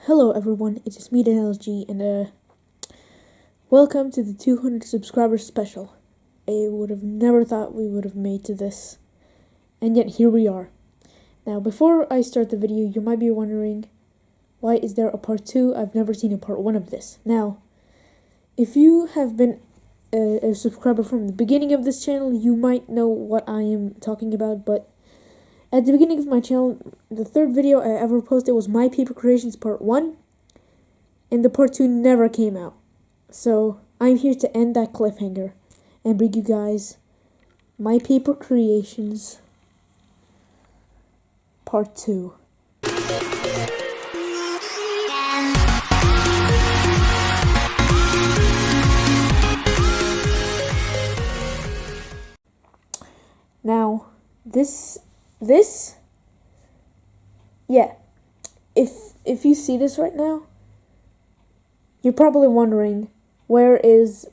Hello everyone, it is me DanLG, and welcome to the 200 subscribers special. I would have never thought we would have made to this, and yet here we are. Now before I start the video, you might be wondering, why is there a part 2? I've never seen a part 1 of this. Now, if you have been a subscriber from the beginning of this channel, you might know what I am talking about, but at the beginning of my channel, the third video I ever posted was My Paper Creations Part 1, and the Part 2 never came out. So, I'm here to end that cliffhanger and bring you guys My Paper Creations Part 2. Now, yeah, if you see this right now, you're probably wondering, where is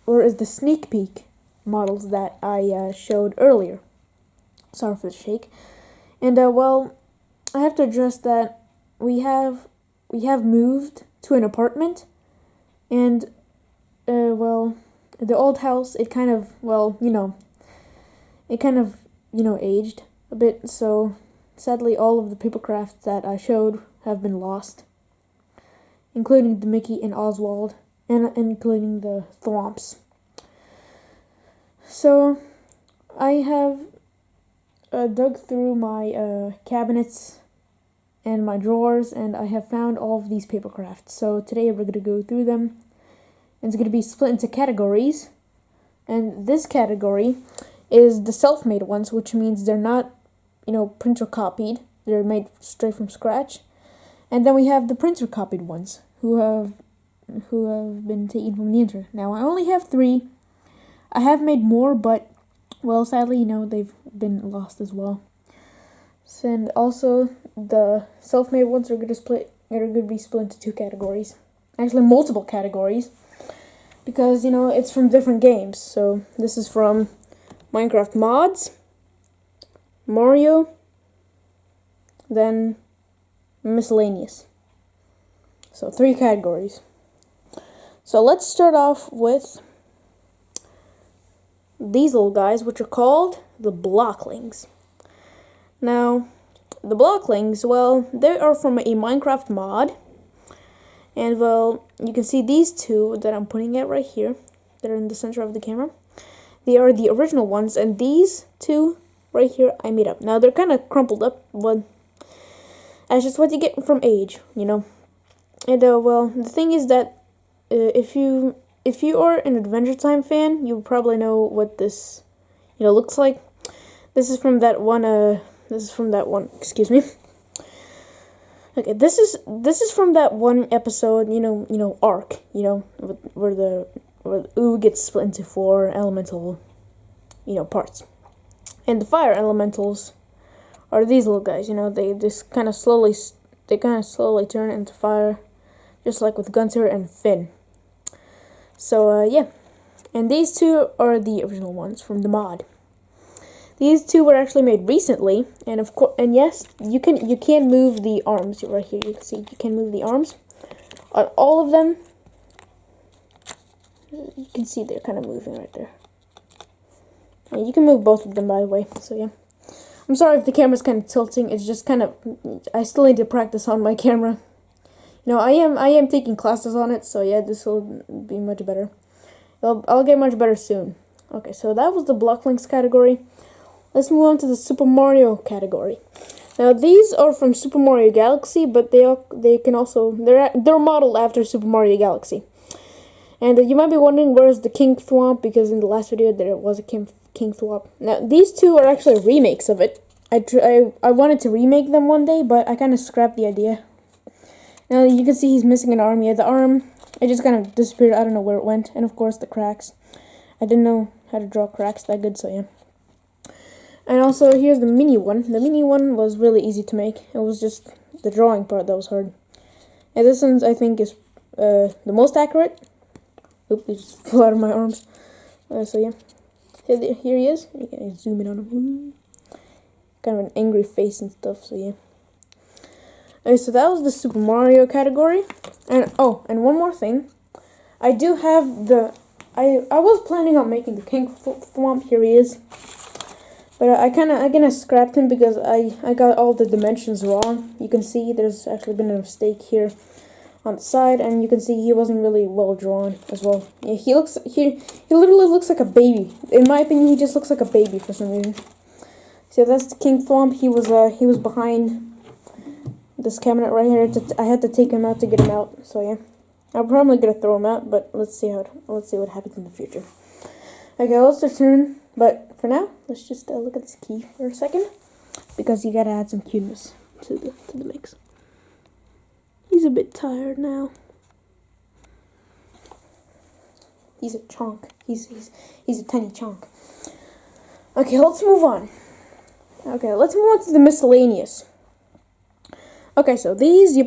the sneak peek models that I showed earlier? Sorry for the shake. And well, I have to address that we have moved to an apartment, and well, the old house, it kind of aged a bit, so sadly all of the paper crafts that I showed have been lost, including the Mickey and Oswald, and including the Thwomps. So I have dug through my cabinets and my drawers, and I have found all of these paper crafts. So today we're going to go through them, and it's going to be split into categories. And this category is the self-made ones, which means they're not, printer copied. They're made straight from scratch. And then we have the printer copied ones, who have been taken from the internet. Now, I only have 3. I have made more, but, well, sadly, they've been lost as well. And also, the self-made ones are going to be split into 2 categories. Actually, multiple categories, because, it's from different games. So, this is from Minecraft mods, Mario, then miscellaneous. So 3 categories. So let's start off with these little guys, which are called the Blocklings. Now, the Blocklings, well, they are from a Minecraft mod. And, well, you can see these 2 that I'm putting it right here. That are in the center of the camera. They are the original ones, and these 2 right here I made up. Now, they're kind of crumpled up, but that's just what you get from age, And, well, the thing is that if you are an Adventure Time fan, you probably know what this, looks like. This is from that one, excuse me. Okay, this is from that one episode, Ark, where the ooze gets split into 4 elemental, parts. And the fire elementals are these little guys, they just kind of slowly turn into fire, just like with Gunter and Finn. So, yeah. And these 2 are the original ones from the mod. These 2 were actually made recently, and of course, and yes, you can move the arms right here. You can see you can move the arms on all of them. You can see they're kind of moving right there. And you can move both of them, by the way. So yeah, I'm sorry if the camera's kind of tilting. It's just kind of, I still need to practice on my camera. I am taking classes on it. So yeah, this will be much better. I'll get much better soon. Okay, so that was the Blocklings category. Let's move on to the Super Mario category. Now these are from Super Mario Galaxy, but they're modeled after Super Mario Galaxy. And you might be wondering, where's the King Thwomp, because in the last video there was a King Thwomp. Now these 2 are actually remakes of it. I wanted to remake them one day, but I kind of scrapped the idea. Now you can see he's missing an arm. Yeah, the arm, it just kind of disappeared. I don't know where it went. And of course the cracks. I didn't know how to draw cracks that good, so yeah. And also, here's the mini one. The mini one was really easy to make. It was just the drawing part that was hard. And this one, I think, is the most accurate. Oop, it just flew out of my arms. So, yeah. Here he is. You can zoom in on him. Kind of an angry face and stuff, so yeah. Okay, so that was the Super Mario category. And oh, and one more thing. I do have the... I was planning on making the King Thwomp. Here he is. But I kind of scrapped him because I got all the dimensions wrong. You can see there's actually been a mistake here on the side, and you can see he wasn't really well drawn as well. Yeah, he literally looks like a baby. In my opinion, he just looks like a baby for some reason. So that's the King Thwomp. He was behind this cabinet right here. I had to take him out to get him out. So yeah, I'm probably gonna throw him out, but let's see what happens in the future. Okay, let's return. But for now, let's just look at this key for a second, because you gotta add some cuteness to the mix. He's a bit tired now. He's a chonk. He's a tiny chonk. Okay, let's move on. Okay, let's move on to the miscellaneous. Okay, so these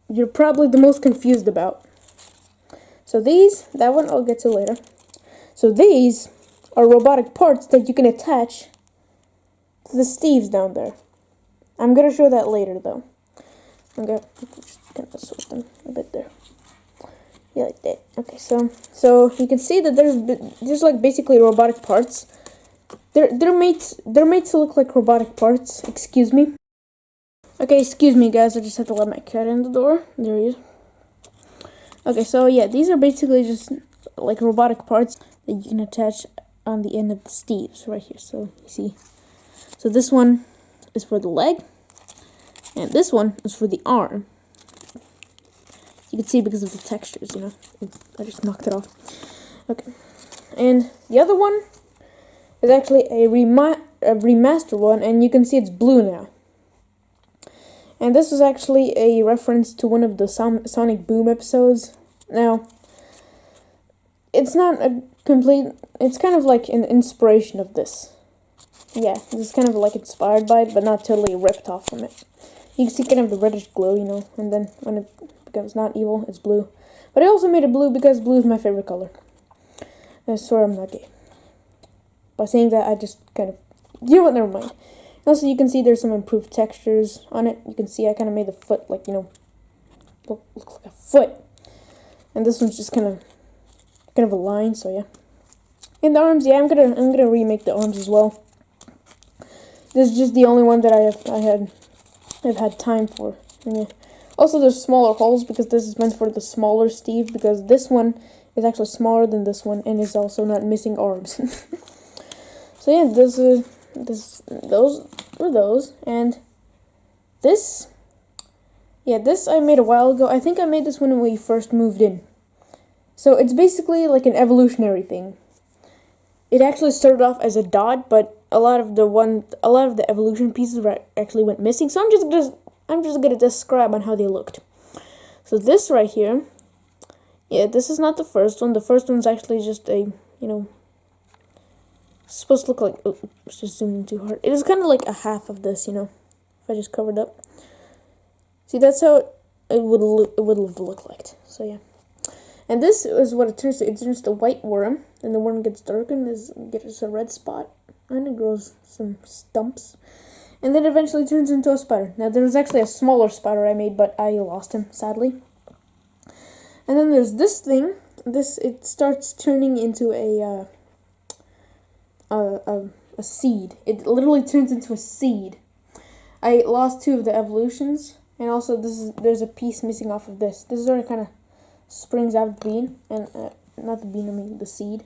you're probably the most confused about. So that one I'll get to later. So these are robotic parts that you can attach to the Steves down there. I'm gonna show that later though. I'm just gonna sort them a bit there. Yeah, like that. Okay, so you can see that there's like basically robotic parts. They're made to look like robotic parts. Excuse me. Okay, excuse me guys, I just have to let my cat in the door. There he is. Okay, so yeah, these are basically just like robotic parts that you can attach on the end of the Steves right here. So you see, so this one is for the leg, and this one is for the arm. You can see because of the textures, you know. I just knocked it off. Okay, and the other one is actually a remastered one, and you can see it's blue now. And this is actually a reference to one of the Sonic Boom episodes. Now, it's not a complete... It's kind of like an inspiration of this. Yeah, this is kind of like inspired by it, but not totally ripped off from it. You can see kind of the reddish glow, you know, and then when it becomes not evil, it's blue. But I also made it blue because blue is my favorite color. I swear I'm not gay. By saying that, I just kind of... You know what, never mind. Also, you can see there's some improved textures on it. You can see I kind of made the foot, like, you know, look like a foot. And this one's just kind of a line, so yeah. And the arms, yeah, I'm gonna remake the arms as well. This is just the only one that I've had time for. And yeah. Also, there's smaller holes because this is meant for the smaller Steve, because this one is actually smaller than this one and is also not missing arms. So yeah, those were those, and this I made a while ago. I think I made this when we first moved in. So it's basically like an evolutionary thing. It actually started off as a dot, but a lot of the evolution pieces actually went missing. So I'm just gonna describe on how they looked. So this right here, yeah, this is not the first one. The first one's actually just a, you know, supposed to look like, oh, it's just zooming too hard. It is kind of like a half of this, you know, if I just covered up. See, that's how it would look like. So yeah, and this is what it turns to. It turns to white worm, and the worm gets darkened, gets a red spot, and it grows some stumps, and then eventually turns into a spider. Now there was actually a smaller spider I made, but I lost him sadly. And then there's this thing. It starts turning into a seed. It literally turns into a seed. I lost 2 of the evolutions, and also there's a piece missing off of this. This is where it kind of springs out of the bean, and not the bean, I mean the seed.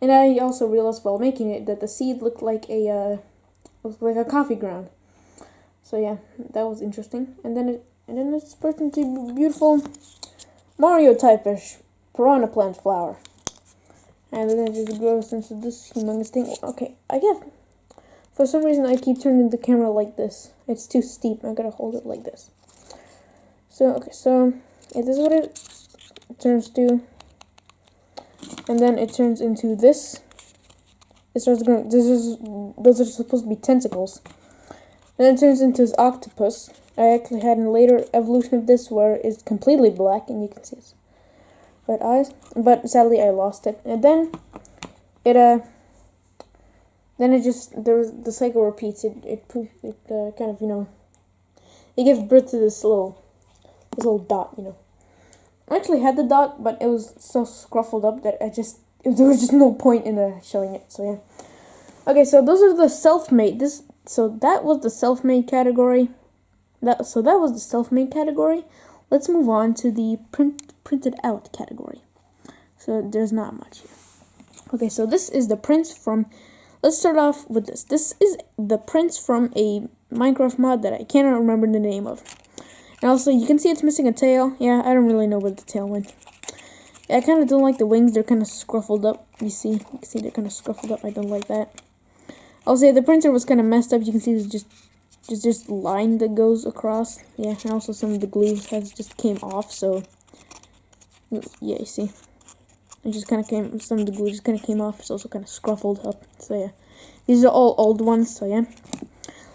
And I also realized while making it that the seed looked like a coffee ground. So yeah, that was interesting. And then it spurts into beautiful Mario type-ish piranha plant flower. And then it just grows into this humongous thing. Okay, I get... For some reason, I keep turning the camera like this. It's too steep. I gotta hold it like this. So, okay, so... Yeah, this is what it turns to. And then it turns into this. It starts growing... Those are supposed to be tentacles. And then it turns into this octopus. I actually had a later evolution of this where it's completely black, and you can see its red eyes, but sadly I lost it. And then the cycle repeats. It kind of, you know, it gives birth to this little this little dot, you know. I actually had the dot, but it was so scruffled up that there was just no point in showing it. So yeah. Okay, so those are the self-made. So that was the self-made category. That was the self-made category. Let's move on to the printed out category. So there's not much here. Okay, so this is the prints from. Let's start off with this. This is the prints from a Minecraft mod that I cannot remember the name of. And also, you can see it's missing a tail. Yeah, I don't really know where the tail went. I kind of don't like the wings. They're kind of scruffled up. You can see they're kind of scruffled up. I don't like that. Also, the printer was kind of messed up. You can see there's just line that goes across. Yeah, and also some of the glue has just came off. So, yeah, you see. It just kind of came, some of the glue just kind of came off. It's also kind of scruffled up. So, yeah. These are all old ones. So, yeah.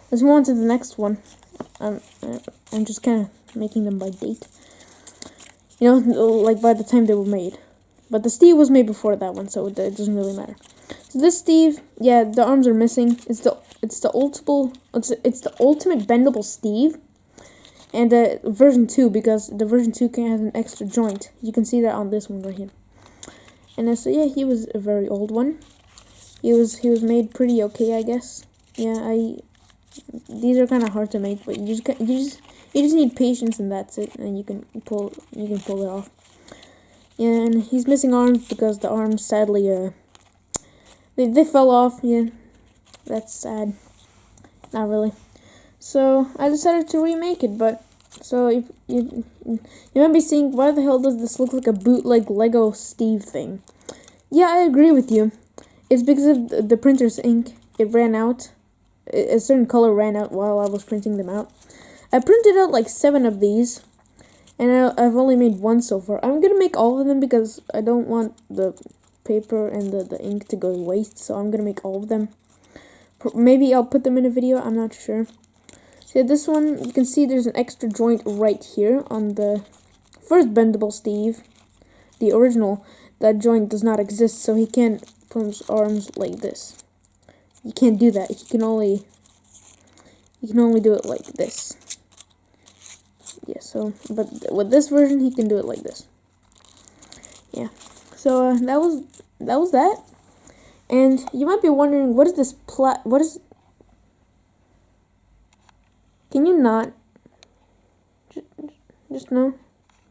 Let's move on to the next one. I'm just kind of making them by date. You know, like by the time they were made. But the Steve was made before that one, so it doesn't really matter. So this Steve, yeah, the arms are missing. It's the ultimate bendable Steve. And version 2, because the version 2 has an extra joint. You can see that on this one right here. And so yeah, he was a very old one. He was made pretty okay, I guess. Yeah, these are kind of hard to make, but you just need patience, and that's it. And you can pull it off. Yeah, and he's missing arms because the arms sadly they fell off. Yeah, that's sad. Not really. So I decided to remake it, but so if you might be saying, why the hell does this look like a bootleg Lego Steve thing? Yeah, I agree with you. It's because of the printer's ink. It ran out. A certain color ran out while I was printing them out. I printed out like 7 of these, and I've only made 1 so far. I'm gonna make all of them because I don't want the paper and the ink to go to waste, so I'm gonna make all of them. Maybe I'll put them in a video, I'm not sure. So this one, you can see there's an extra joint right here on the first bendable Steve. The original, that joint does not exist, so he can't put his arms like this. You can't do that. You can only do it like this. Yeah, so, but with this version, he can do it like this. Yeah. So, that was that. And you might be wondering, what is this can you not? Just no,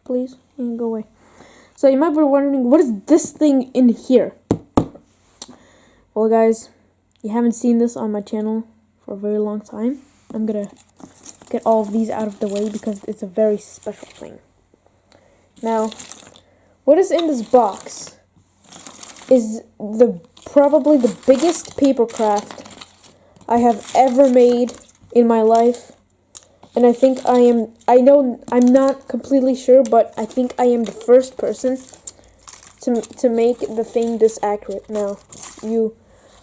please. You can go away. So, you might be wondering, what is this thing in here? Well, guys, you haven't seen this on my channel for a very long time. I'm gonna get all of these out of the way because it's a very special thing. Now, what is in this box is probably the biggest paper craft I have ever made in my life. And I think I'm not completely sure, but I think I am the first person to make the thing this accurate. Now, you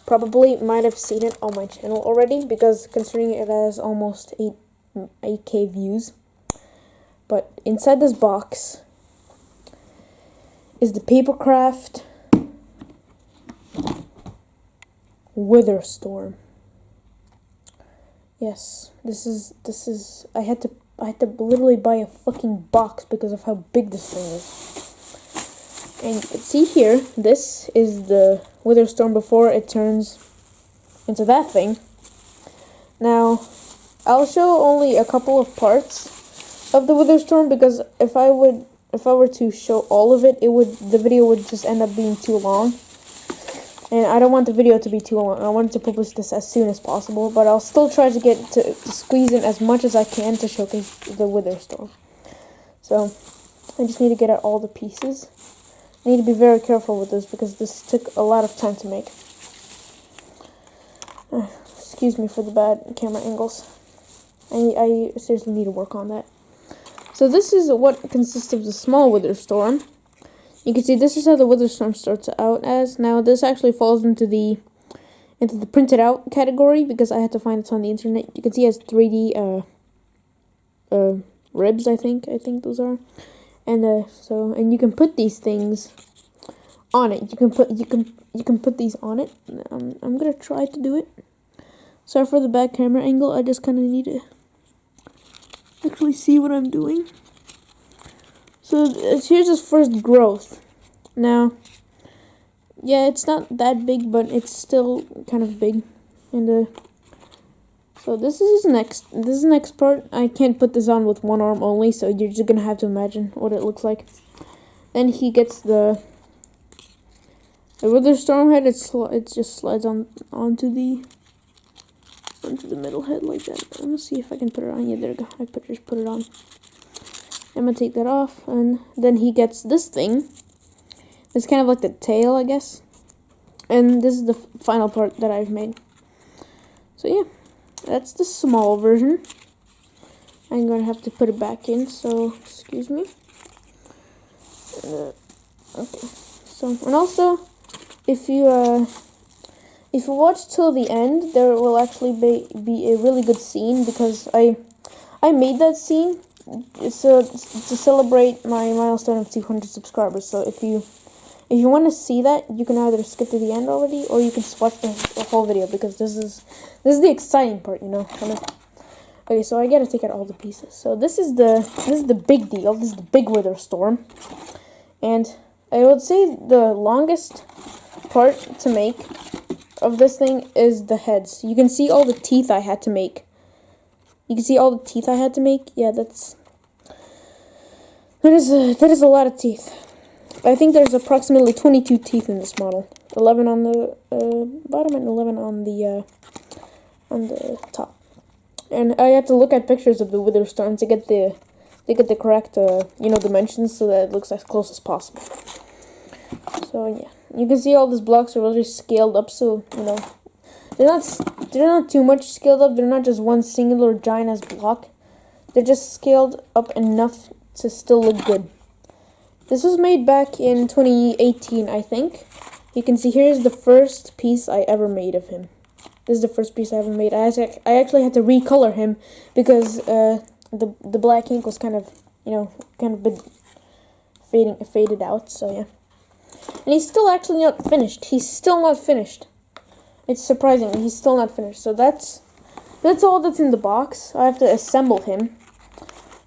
probably might have seen it on my channel already, because considering it has almost 8K views. But inside this box is the Papercraft Witherstorm. Yes, this is I had to literally buy a fucking box because of how big this thing is. And you can see here, this is the Witherstorm before it turns into that thing. Now, I'll show only a couple of parts of the Witherstorm, because if I were to show all of it, the video would just end up being too long. And I don't want the video to be too long. I wanted to publish this as soon as possible, but I'll still try to get to squeeze in as much as I can to showcase the Witherstorm. So, I just need to get out all the pieces. I need to be very careful with this because this took a lot of time to make. Excuse me for the bad camera angles. I seriously need to work on that. So this is what consists of the small Witherstorm. You can see this is how the Witherstorm starts out as. Now this actually falls into the printed out category because I had to find it on the internet. You can see it has 3D ribs, I think those are. And and you can put these things on it. You can put these on it. I'm gonna try to do it. Sorry for the bad camera angle. I just kind of need to actually see what I'm doing. So here's his first growth. Now, yeah, it's not that big, but it's still kind of big. And so this is his next part. I can't put this on with one arm only, so you're just gonna have to imagine what it looks like. Then he gets the Wither Storm head. It just slides onto the middle head like that. Let me see if I can put it on. Yeah, there we go. I just put it on. I'm gonna take that off, and then he gets this thing. It's kind of like the tail, I guess. And this is the final part that I've made. So yeah, that's the small version. I'm gonna have to put it back in, so excuse me. Okay. So, and also, if you watch till the end, there will actually be a really good scene, because I made that scene to celebrate my milestone of 200 subscribers. So if you want to see that, you can either skip to the end already, or you can just watch the whole video, because this is the exciting part, you know. Okay, so I gotta take out all the pieces. So this is the big deal. This is the big Wither Storm, and I would say the longest part to make of this thing is the heads. You can see all the teeth I had to make. Yeah, that is a lot of teeth. I think there's approximately 22 teeth in this model. 11 on the bottom and 11 on the top. And I had to look at pictures of the Wither Storm to get the correct dimensions, so that it looks as close as possible. So yeah, you can see all these blocks are really scaled up, so you know they're not too much scaled up. They're not just one singular giant ass block. They're just scaled up enough to still look good. This was made back in 2018, I think. You can see here's the first piece I ever made of him. This is the first piece I ever made. I actually had to recolor him because the black ink was kind of been faded out. So yeah, and he's still actually not finished. It's surprising. He's still not finished. So that's all that's in the box. I have to assemble him.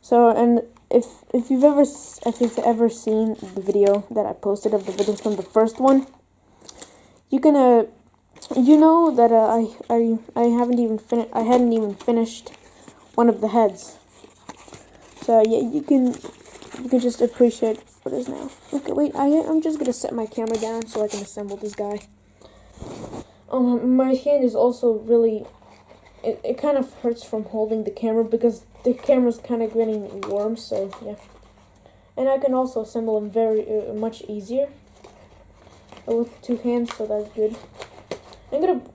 So, and if you've ever seen the video that I posted of the videos from the first one, you can you know that I hadn't even finished one of the heads. So yeah, you can just appreciate what is now. Okay, wait, I'm just gonna set my camera down so I can assemble this guy. My hand is also really, it kind of hurts from holding the camera because the camera's kind of getting warm, so yeah. And I can also assemble him very much easier with two hands, so that's good.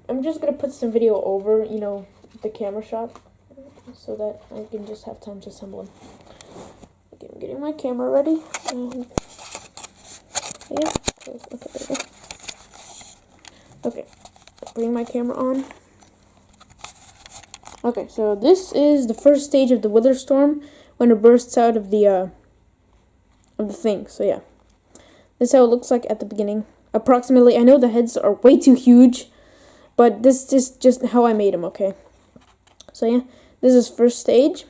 I'm just gonna put some video over, the camera shot, so that I can just have time to assemble him. Okay, I'm getting my camera ready. Yeah, okay, there we go. Okay, bring my camera on. Okay, so this is the first stage of the Wither Storm when it bursts out of the thing. So yeah, this is how it looks like at the beginning. Approximately, I know the heads are way too huge, but this is just how I made them. Okay, so yeah, this is first stage.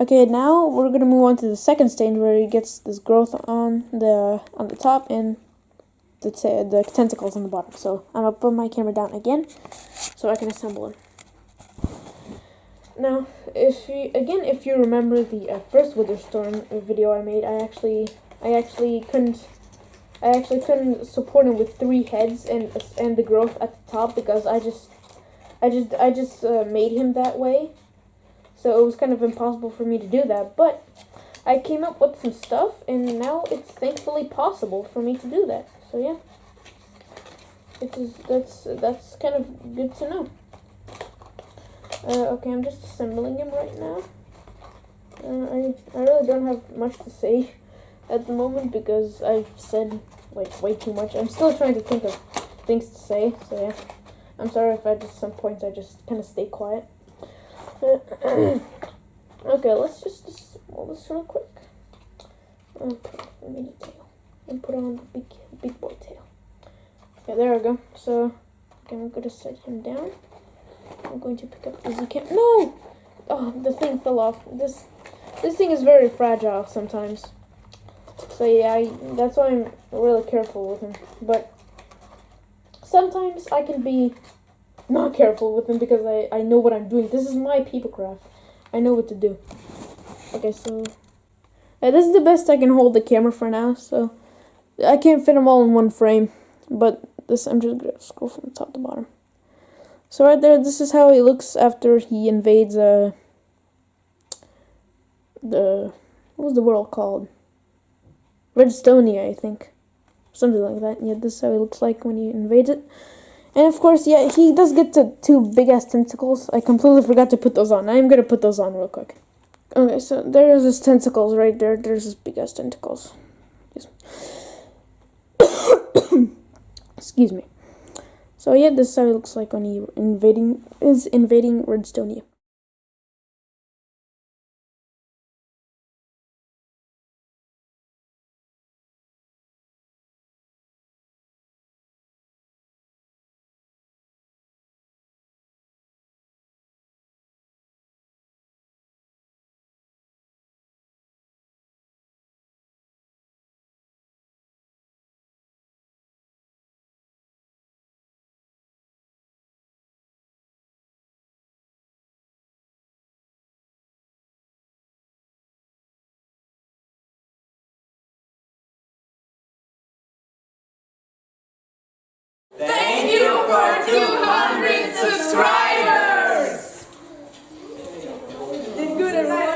Okay, now we're gonna move on to the second stage where he gets this growth on the top and the tentacles on the bottom. So I'm gonna put my camera down again so I can assemble him. Now, if you remember the first Wither Storm video I made, I actually couldn't support him with 3 heads and the growth at the top because I just made him that way. So it was kind of impossible for me to do that, but I came up with some stuff, and now it's thankfully possible for me to do that. So yeah, that's kind of good to know. Okay, I'm just assembling him right now. I really don't have much to say at the moment because I've said way too much. I'm still trying to think of things to say, so yeah. I'm sorry if at some points I just kind of stay quiet. Okay, let's just assemble this real quick. Okay, we need a tail. And put on the big boy tail. Okay, there we go. So, okay, I'm going to set him down. I'm going to pick up the Z-Cam. No! Oh, the thing fell off. This thing is very fragile sometimes. So yeah, that's why I'm really careful with him. But sometimes I can be not careful with him because I know what I'm doing. This is my papercraft. I know what to do. Okay, so this is the best I can hold the camera for now. So I can't fit them all in one frame, but this I'm just gonna scroll from the top to bottom. So right there, this is how he looks after he invades the what was the world called? Redstonia, I think. Something like that. Yeah, this is how he looks like when he invades it. And of course, yeah, he does get to 2 big-ass tentacles. I completely forgot to put those on. I'm gonna put those on real quick. Okay, so there's his tentacles right there. There's his big-ass tentacles. Excuse me. So yeah, this is how he looks like when he is invading Redstonia. Thank you for 200 subscribers! Did good, everyone.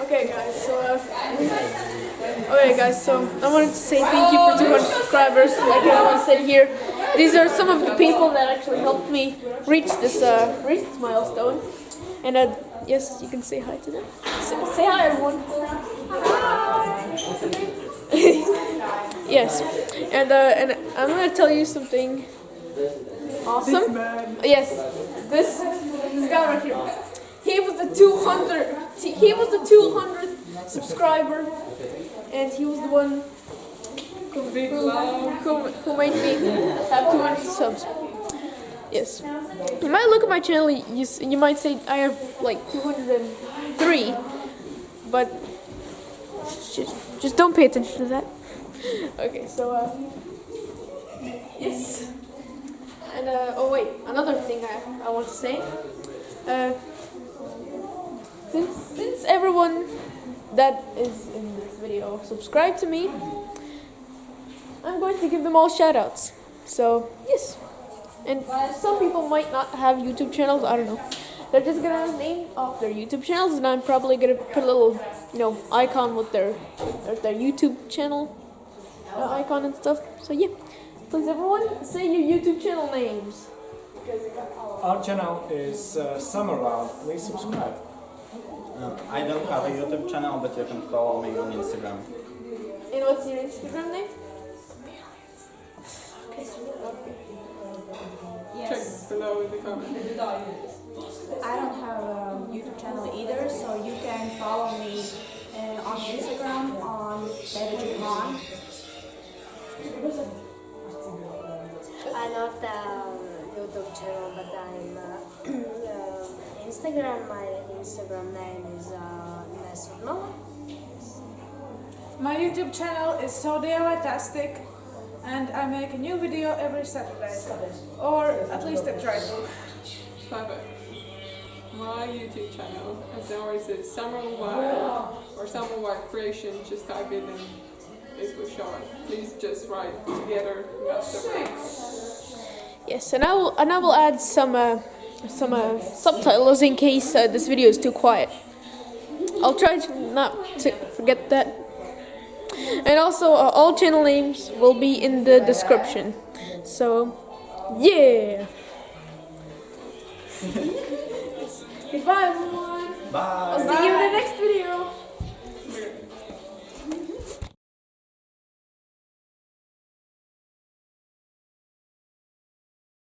Okay, guys. So I wanted to say thank you for 200 subscribers. Like I said here, these are some of the people that actually helped me reach this milestone. And yes, you can say hi to them. Say hi, everyone. Yes, and I'm gonna tell you something awesome. Yes, this guy right here. He was the 200th subscriber, and he was the one who made me have 200 subs. Yes. You might look at my channel. You might say I have like 203, but just don't pay attention to that. Okay, so yes. And oh wait, another thing I want to say. Since everyone that is in this video subscribed to me, I'm going to give them all shoutouts. So yes. And some people might not have YouTube channels, I don't know. They're just gonna name off their YouTube channels, and I'm probably gonna put a little, icon with their YouTube channel icon and stuff. So yeah, please everyone, say your YouTube channel names. Our channel is Summerland. Please subscribe. I don't have a YouTube channel, but you can follow me on Instagram. And what's your Instagram name? Check below in the comments. I don't have a YouTube channel either, so you can follow me on Instagram on David Japan. I'm not YouTube channel, but I'm Instagram. My Instagram name is Nesurnova. My YouTube channel is SoDeaTastic, and I make a new video every Saturday, or at least I try to. Perfect. My YouTube channel, as always, is Summer Wild or Summer Wild Creation. Just type it in. It will show it. Please just write together, not separate. Yes, and I will add some subtitles in case this video is too quiet. I'll try to not to forget that. And also, all channel names will be in the description. So, yeah. Goodbye, everyone. Bye! I'll see you in the next video.